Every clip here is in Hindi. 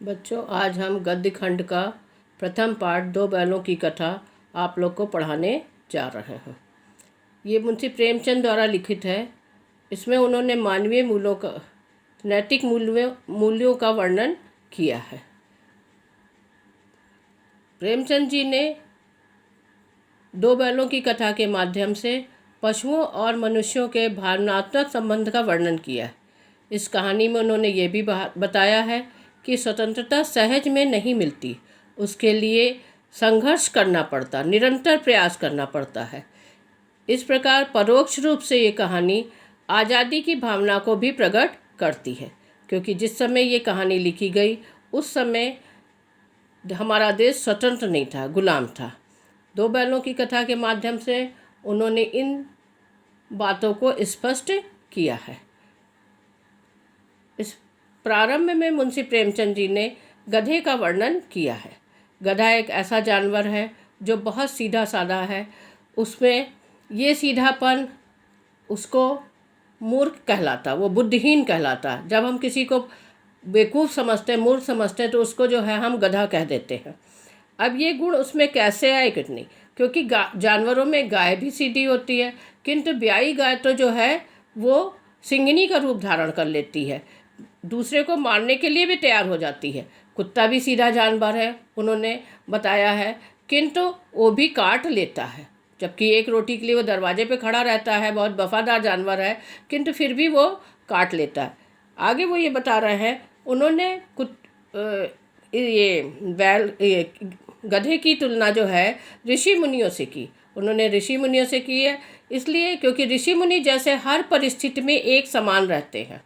बच्चों, आज हम गद्य खंड का प्रथम पाठ दो बैलों की कथा आप लोग को पढ़ाने जा रहे हैं। ये मुंशी प्रेमचंद द्वारा लिखित है। इसमें उन्होंने मानवीय मूल्यों का, नैतिक मूल्यों का वर्णन किया है। प्रेमचंद जी ने दो बैलों की कथा के माध्यम से पशुओं और मनुष्यों के भावनात्मक संबंध का वर्णन किया है। इस कहानी में उन्होंने ये भी बताया है कि स्वतंत्रता सहज में नहीं मिलती, उसके लिए संघर्ष करना पड़ता, निरंतर प्रयास करना पड़ता है। इस प्रकार परोक्ष रूप से ये कहानी आज़ादी की भावना को भी प्रकट करती है, क्योंकि जिस समय ये कहानी लिखी गई उस समय हमारा देश स्वतंत्र नहीं था, गुलाम था। दो बैलों की कथा के माध्यम से उन्होंने इन बातों को स्पष्ट किया है। इस प्रारंभ में मुंशी प्रेमचंद जी ने गधे का वर्णन किया है। गधा एक ऐसा जानवर है जो बहुत सीधा साधा है। उसमें ये सीधापन उसको मूर्ख कहलाता, वो बुद्धिहीन कहलाता। जब हम किसी को बेवकूफ़ समझते, मूर्ख समझते, तो उसको जो है हम गधा कह देते हैं। अब ये गुण उसमें कैसे आए कितनी, क्योंकि जानवरों में गाय भी सीधी होती है, किंतु ब्याई गाय तो जो है वो सिंगनी का रूप धारण कर लेती है, दूसरे को मारने के लिए भी तैयार हो जाती है। कुत्ता भी सीधा जानवर है, उन्होंने बताया है, किंतु वो भी काट लेता है। जबकि एक रोटी के लिए वो दरवाजे पे खड़ा रहता है, बहुत वफादार जानवर है, किंतु फिर भी वो काट लेता है। आगे वो ये बता रहे हैं, उन्होंने गधे की तुलना जो है ऋषि मुनियों से की। उन्होंने ऋषि मुनियों से की है इसलिए क्योंकि ऋषि मुनि जैसे हर परिस्थिति में एक समान रहते हैं,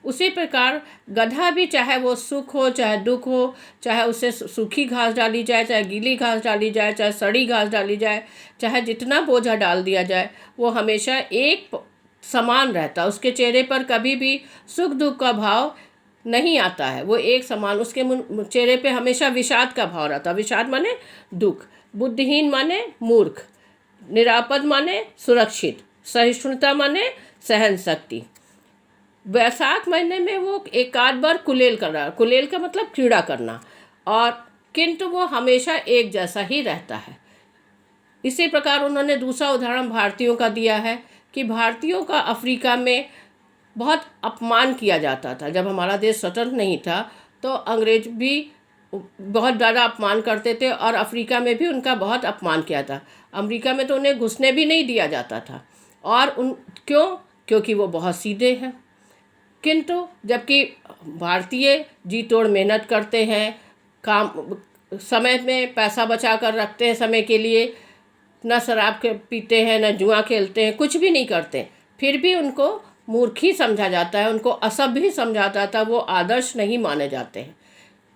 उसी प्रकार गधा भी, चाहे वो सुख हो चाहे दुख हो, चाहे उसे सूखी घास डाली जाए, चाहे गीली घास डाली जाए, चाहे सड़ी घास डाली जाए, चाहे जितना बोझा डाल दिया जाए, वो हमेशा एक समान रहता। उसके चेहरे पर कभी भी सुख दुख का भाव नहीं आता है, वो एक समान। उसके चेहरे पे हमेशा विषाद का भाव रहता। विषाद माने दुख, बुद्धिहीन माने मूर्ख, निरापद माने सुरक्षित, सहिष्णुता माने सहन शक्ति। वैशाख महीने में वो एक आध बार कुलेल कर रहा, कुलेल का मतलब क्रीड़ा करना, और किंतु वो हमेशा एक जैसा ही रहता है। इसी प्रकार उन्होंने दूसरा उदाहरण भारतीयों का दिया है कि भारतीयों का अफ्रीका में बहुत अपमान किया जाता था। जब हमारा देश स्वतंत्र नहीं था तो अंग्रेज भी बहुत ज़्यादा अपमान करते थे, और अफ्रीका में भी उनका बहुत अपमान किया था। अमेरिका में तो उन्हें घुसने भी नहीं दिया जाता था। और क्योंकि वो बहुत सीधे हैं। किंतु जबकि भारतीय जी तोड़ मेहनत करते हैं, काम समय में पैसा बचा कर रखते हैं समय के लिए, न शराब पीते हैं, न जुआ खेलते हैं, कुछ भी नहीं करते, फिर भी उनको मूर्ख ही समझा जाता है, उनको असभ्य ही समझा जाता है, वो आदर्श नहीं माने जाते हैं।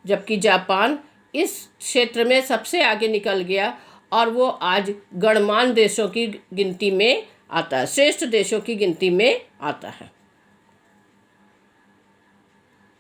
जबकि जापान इस क्षेत्र में सबसे आगे निकल गया और वो आज गणमान्य देशों की गिनती में आता है, श्रेष्ठ देशों की गिनती में आता है।